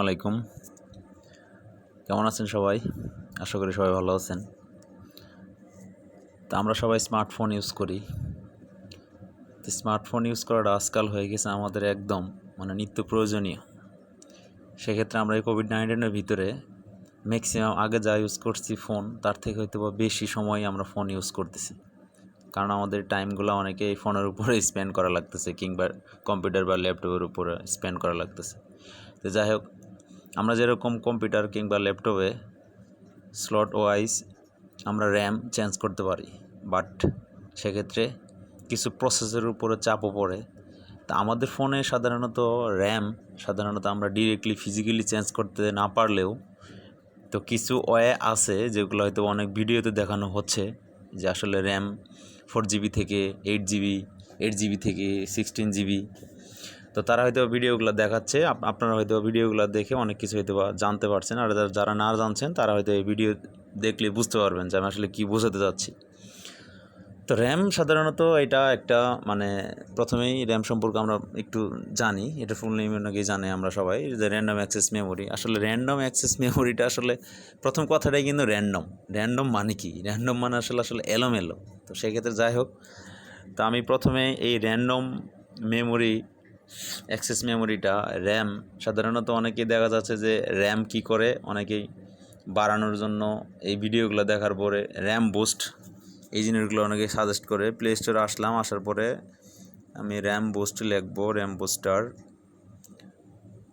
আলাইকুম, কেমন আছেন সবাই? আশা করি সবাই ভালো আছেন। তো আমরা সবাই স্মার্টফোন ইউজ করি। তো স্মার্টফোন ইউজ করাটা আজকাল হয়ে গেছে আমাদের একদম নিত্য প্রয়োজনীয়। সেক্ষেত্রে আমরা এই কোভিড-19-এর ভিতরে ম্যাক্সিমাম আগে যা ইউজ করছি ফোন, তার থেকে হয়তো বা বেশি সময় আমরা ফোন ইউজ করতেছি। কারণ আমাদের টাইমগুলো অনেকে এই ফোনের উপরে স্পেন্ড করা লাগতেছে, কিংবা কম্পিউটার বা ল্যাপটপের উপরে স্পেন্ড করা লাগতেছে। তো যাই হোক, আমরা যেরকম কম্পিউটার কিংবা ল্যাপটপে স্লট ওয়াইজ আমরা র্যাম চেঞ্জ করতে পারি, বাট সেক্ষেত্রে কিছু প্রসেসের উপরে চাপও পড়ে। তা আমাদের ফোনে সাধারণত আমরা ডিরেক্টলি ফিজিক্যালি চেঞ্জ করতে না পারলেও তো কিছু ওয়ে আছে যেগুলো হয়তো অনেক ভিডিওতে দেখানো হচ্ছে, যে আসলে র্যাম 4GB থেকে 8GB থেকে 16GB। তো তারা হয়তো ভিডিওগুলো দেখাচ্ছে, আপনারা হয়তো ভিডিওগুলো দেখে অনেক কিছু হয়তো বা জানতে পারছেন, আর যারা না জানছেন তারা হয়তো এই ভিডিও দেখলে বুঝতে পারবেন যে আমি আসলে কী বোঝাতে চাচ্ছি। তো র্যাম সাধারণত এটা একটা প্রথমেই র্যাম সম্পর্কে আমরা একটু জানি, এটা ফুল নেম অনেকেই জানে, আমরা সবাই, যে র্যান্ডম অ্যাক্সেস মেমোরি। আসলে র্যান্ডম অ্যাক্সেস মেমোরিটা আসলে প্রথম কথাটাই কিন্তু র্যান্ডম মানে কি? র্যান্ডম মানে আসলে এলোমেলো। তো সেক্ষেত্রে যাই হোক, তো আমি প্রথমে এই র্যান্ডম মেমোরি অ্যাক্সেস মেমোরিটা র্যাম সাধারণত অনেকেই দেখা যাচ্ছে যে র্যাম কি করে, অনেকেই বাড়ানোর জন্য এই ভিডিওগুলো দেখার পরে র্যাম বুস্ট এই জিনিসগুলো অনেকে সাজেস্ট করে। প্লে স্টোরে আসার পরে আমি র্যাম বুস্ট লিখবো, র্যাম বুস্টার।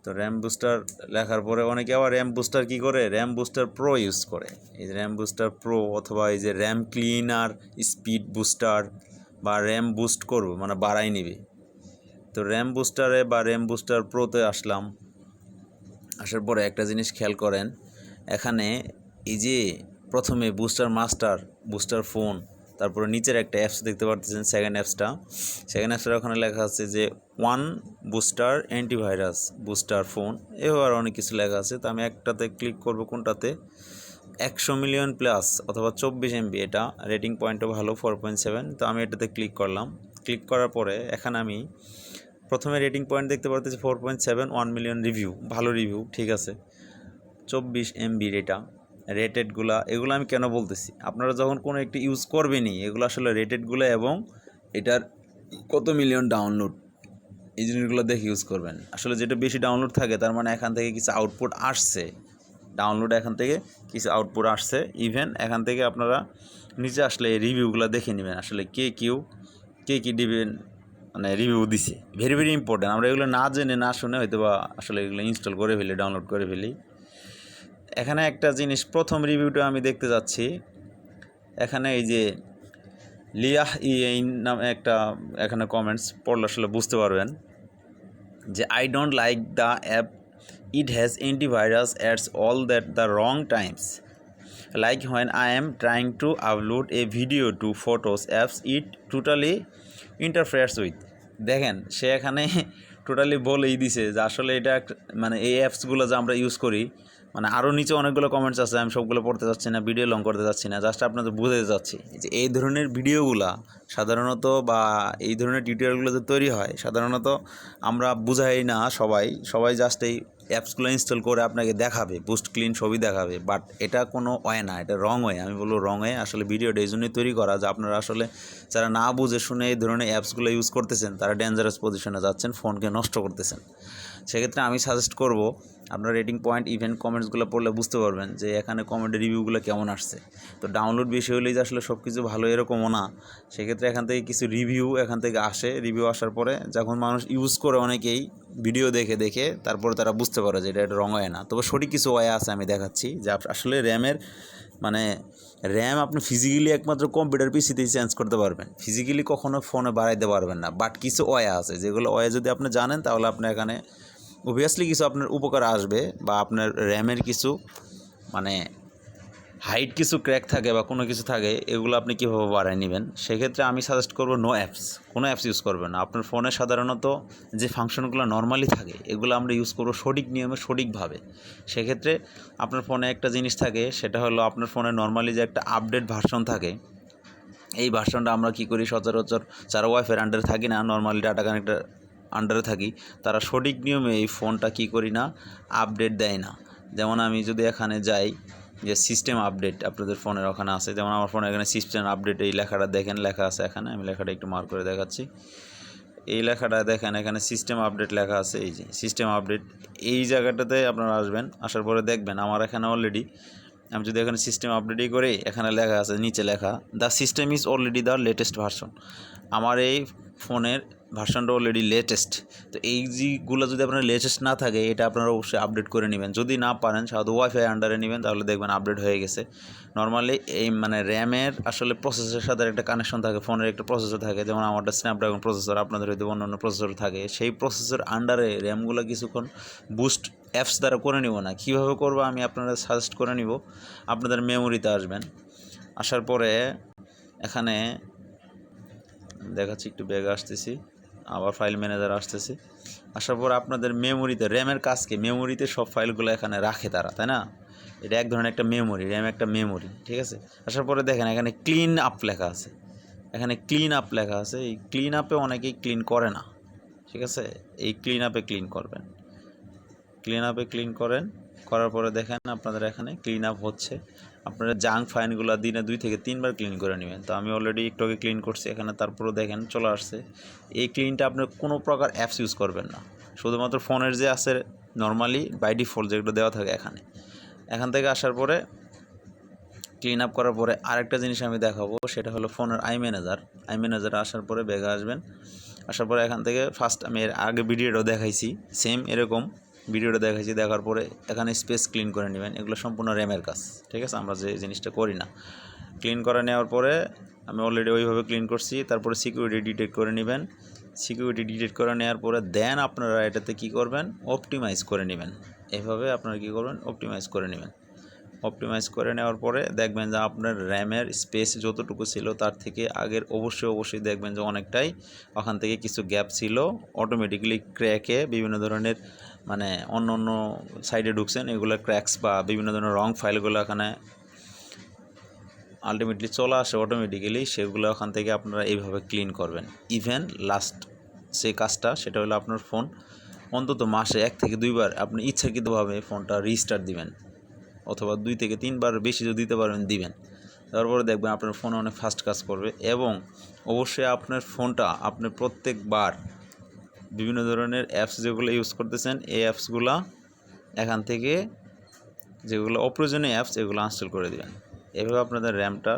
তো র্যাম বুস্টার লেখার পরে অনেকে আবার র্যাম বুস্টার কী করে, র্যাম বুস্টার প্রো ইউজ করে। এই র্যাম বুস্টার প্রো অথবা এই যে র্যাম ক্লিনার, স্পিড বুস্টার বা র্যাম বুস্ট করবো বাড়াই নিবে। তো র্যাম বুস্টারে বা র্যাম বুস্টার প্রোতে আসার পরে একটা জিনিস খেয়াল করেন, এখানে এই যে প্রথমে বুস্টার মাস্টার, বুস্টার ফোন, তারপরে নিচের একটা অ্যাপস দেখতে পাচ্ছেন, সেকেন্ড অ্যাপসটার ওখানে লেখা আছে যে 1 বুস্টার অ্যান্টিভাইরাস বুস্টার ফোন, এবার অনেক কিছু লেখা আছে। তো আমি একটাতে ক্লিক করব, কোনটাতে? 100 মিলিয়ন প্লাস অথবা 24 MB, এটা রেটিং পয়েন্টও ভালো 4.7। তো আমি এটাতে ক্লিক করলাম। ক্লিক করার পরে এখানে আমি প্রথমে রেটিং পয়েন্ট দেখতে পাচ্ছি 4.7, 1 মিলিয়ন রিভিউ, ভালো রিভিউ, ঠিক আছে। 24 MB এটা এগুলো আমি কেন বলতেছি, আপনারা যখন কোনো একটি ইউজ করবেনই, এগুলো আসলে রেটেডগুলো এবং এটার কত মিলিয়ন ডাউনলোড, এই জিনিসগুলো দেখে ইউজ করবেন। আসলে যেটা বেশি ডাউনলোড থাকে তার এখান থেকে কিছু আউটপুট আসছে, এখান থেকে কিছু আউটপুট আসছে। ইভেন এখান থেকে আপনারা নিচে আসলে এই রিভিউগুলো দেখে নেবেন, আসলে কে কী দিবেন, রিভিউ দিছে। Very very important. আমরা এগুলো না জেনে না শুনে হয়তো বা আসলে এগুলো ইনস্টল করে ফেলি, ডাউনলোড করে ফেলি। এখানে একটা জিনিস, প্রথম রিভিউটা আমি দেখতে যাচ্ছি, এখানে এই যে লিয়াহ এই নামে একটা, এখানে কমেন্টস পড়লে আসলে বুঝতে পারবেন যে I don't like the app, it has antivirus ads all that the wrong Times, like when I am trying to upload a video to photos apps it totally interferes with। দেখেন সে এখানে totally বলেই দিছে যে আসলে এটা এই অ্যাপসগুলো যে আমরা ইউজ করি, আরও নিচে অনেকগুলো কমেন্টস আছে, আমি সবগুলো পড়তে যাচ্ছি না, ভিডিও লং করতে যাচ্ছি না, জাস্ট আপনাদের বুঝাতে যাচ্ছি যে এই ধরনের ভিডিওগুলা সাধারণত বা এই ধরনের টিউটোরিয়ালগুলো যে তৈরি হয় সাধারণত আমরা বুঝাই না, সবাই জাস্ট এই অ্যাপসগুলো ইনস্টল করে আপনাকে দেখাবে, বুস্ট ক্লিন ছবি দেখাবে, বাট এটা কোনো ওয়ে না, এটা রং ওয়ে। আমি বলবো রং ওয়ে। আসলে ভিডিওটা এই জন্যই তৈরি করা যে আপনারা আসলে যারা না বুঝে শুনে এই ধরনের অ্যাপসগুলো ইউজ করতেছেন তারা ডেঞ্জারাস পজিশনে যাচ্ছেন, ফোনকে নষ্ট করতেছেন। সেক্ষেত্রে আমি সাজেস্ট করব আপনার রেটিং পয়েন্ট, ইভেন্ট, কমেন্টসগুলো পড়লে বুঝতে পারবেন যে এখানে কমেন্টের রিভিউগুলো কেমন আসছে। তো ডাউনলোড বেশি হলেই যে আসলে সব কিছু ভালো এরকমও না। সেক্ষেত্রে এখান থেকে কিছু রিভিউ আসে, রিভিউ আসার পরে যখন মানুষ ইউজ করে অনেকেই ভিডিও দেখে তারপরে তারা বুঝতে পারে যে এটা রং হয় না। তবে সঠিক কিছু ওয়ে আছে, আমি দেখাচ্ছি যে আসলে র্যাম আপনি ফিজিক্যালি একমাত্র কম্পিউটার পিসিতেই চেঞ্জ করতে পারবেন, ফিজিক্যালি কখনো ফোনে বাড়াইতে পারবেন না। বাট কিছু ওয়ে আছে, যেগুলো ওয়ে যদি আপনি জানেন তাহলে আপনি এখানে অবভিয়াসলি কিছু আপনার উপকার আসবে, বা আপনার র্যামের কিছু হাইট কিছু ক্র্যাক থাকে বা কোনো কিছু থাকে, এগুলো আপনি কীভাবে বাড়ায় নেবেন। সেক্ষেত্রে আমি সাজেস্ট করবো কোনো অ্যাপস ইউজ করবেন না। আপনার ফোনে সাধারণত যে ফাংশনগুলো নর্মালি থাকে এগুলো আমরা ইউজ করবো সঠিক নিয়মে, সঠিকভাবে। সেক্ষেত্রে আপনার ফোনে একটা জিনিস থাকে, সেটা হলো আপনার ফোনে নর্মালি যে একটা আপডেট ভার্সন থাকে, এই ভার্সনটা আমরা কী করি, সচরাচর যারা ওয়াইফাই আন্ডারে থাকি না, নর্মালি ডাটা কানেক্টর আন্ডারে থাকি তারা সঠিক নিয়মে এই ফোনটা কী করি না, আপডেট দেয় না। যেমন আমি যদি এখানে যাই যে সিস্টেম আপডেট আপনাদের ফোনের ওখানে আছে, যেমন আমার ফোনে এখানে সিস্টেম আপডেট এই লেখাটা দেখেন, লেখা আছে এখানে, আমি লেখাটা একটু মার্ক করে দেখাচ্ছি। এই লেখাটা দেখেন এখানে সিস্টেম আপডেট লেখা আছে, এই যে সিস্টেম আপডেট, এই জায়গাটাতে আপনারা আসবেন। আসার পরে দেখবেন আমার এখানে অলরেডি, আমি যদি এখানে সিস্টেম আপডেটই করি, এখানে লেখা আছে, নিচে লেখা the system is already the latest version. আমার এই ফোনের ভার্সনটা অলরেডি লেটেস্ট। তো এই যেগুলো যদি আপনার লেটেস্ট না থাকে, এটা আপনারা অবশ্যই আপডেট করে নেবেন। যদি না পারেন সাধারণত ওয়াইফাই আন্ডারে নেবেন, তাহলে দেখবেন আপডেট হয়ে গেছে। নর্মালি এই মানে র্যামের আসলে প্রসেসরের সাথে একটা কানেকশন থাকে, ফোনের একটা প্রসেসর থাকে, যেমন আমারটা স্ন্যাপড্রাগন প্রসেসর, আপনাদের হয়তো অন্য প্রসেসর থাকে। সেই প্রসেসর আন্ডারে র্যামগুলো কিছুক্ষণ বুস্ট অ্যাপস দ্বারা করে নিব না। কীভাবে করবো আমি আপনাদের সাজেস্ট করে নিব। আপনাদের মেমোরিতে আসবেন, আসার পরে এখানে দেখাচ্ছি, একটু ব্যাগে আসতেছি, আবার ফাইল ম্যানেজার আসতেছি। আসার পর আপনাদের মেমোরিতে, র্যামের কাজকে মেমোরিতে সব ফাইলগুলো এখানে রাখে তারা, তাই না? এটা এক ধরনের একটা মেমোরি, র্যাম একটা মেমোরি, ঠিক আছে? আসার পরে দেখেন এখানে ক্লিন আপ লেখা আছে, এখানে ক্লিন আপ লেখা আছে। এই ক্লিন আপে অনেকেই ক্লিন করে না, ঠিক আছে? এই ক্লিন আপে ক্লিন করবেন, ক্লিন আপে ক্লিন করেন, করার পরে দেখেন আপনাদের এখানে ক্লিন আপ হচ্ছে। আপনারা জাঙ্ক ফাইলগুলো দিনে 2 থেকে 3 বার ক্লিন করে নেবেন। তো আমি অলরেডি একটু আগে ক্লিন করছি এখানে, তারপরেও দেখেন চলে আসছে। এই ক্লিনটা আপনি কোনো প্রকার অ্যাপস ইউজ করবেন না, শুধুমাত্র ফোনের যে আছে নর্মালি বাই ডিফল্ট যেগুলো দেওয়া থাকে এখান থেকে আসার পরে ক্লিন আপ করার পরে আরেকটা জিনিস আমি দেখাবো, সেটা হলো ফোনের আই ম্যানেজার আসার পরে ব্যাগে আসবেন। আসার পরে এখান থেকে ফার্স্ট আমি এর আগে ভিডিওটাও দেখাইছি, সেম এরকম ভিডিওটা দেখাইছি। দেখার পরে এখানে স্পেস ক্লিন করে নেবেন, এগুলো সম্পূর্ণ র্যামের কাজ, ঠিক আছে? আমরা যে জিনিসটা করি না। ক্লিন করে নেওয়ার পরে আমি অলরেডি ওইভাবে ক্লিন করছি। তারপরে সিকিউরিটি ডিটেক্ট করে নেবেন, সিকিউরিটি ডিটেক্ট করে নেওয়ার পরে দেন আপনারা এটাতে কী করবেন, অপটিমাইজ করে নেবেন। এইভাবে আপনারা কী করবেন, অপটিমাইজ করে নেবেন। অপটিমাইজ করে নেওয়ার পরে দেখবেন যে আপনার র্যামের স্পেস যতটুকু ছিল তার থেকে আগের অবশ্যই দেখবেন যে অনেকটাই ওখান থেকে কিছু গ্যাপ ছিল। অটোমেটিক্যালি ক্র্যাকে বিভিন্ন ধরনের মানে অন্য সাইডে ঢুকছেন, এগুলো ক্র্যাকস বা বিভিন্ন ধরনের রং ফাইলগুলো এখানে আলটিমেটলি চলে আসে অটোমেটিক্যালি, সেগুলো ওখান থেকে আপনারা এইভাবে ক্লিন করবেন। ইভেন লাস্ট যে কাজটা, সেটা হলো আপনার ফোন অন্তত মাসে 1 থেকে 2 বার আপনি ইচ্ছাকৃতভাবে ফোনটা রিস্টার্ট দিবেন, অথবা 2 থেকে 3 বার বেশি যদি দিতে পারেন দিবেন। তারপরে দেখবেন আপনার ফোন অনেক ফাস্ট কাজ করবে। এবং অবশ্যই আপনার ফোনটা আপনি প্রত্যেকবার বিভিন্ন ধরনের অ্যাপস যেগুলো ইউজ করতেছেন, এই অ্যাপসগুলো এখান থেকে যেগুলো অপ্রয়োজনীয় অ্যাপস এগুলো আনইনস্টল করে দেবেন। এভাবে আপনাদের র্যামটা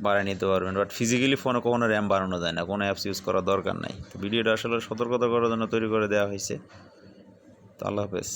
বাড়িয়ে নিতে পারবেন। বাট ফিজিক্যালি ফোনে কখনো র্যাম বাড়ানো যায় না, কোনো অ্যাপস ইউজ করার দরকার নাই। তো ভিডিওটা আসলে সতর্কতা করার জন্য তৈরি করে দেওয়া হয়েছে। তো আল্লাহ হাফেজ।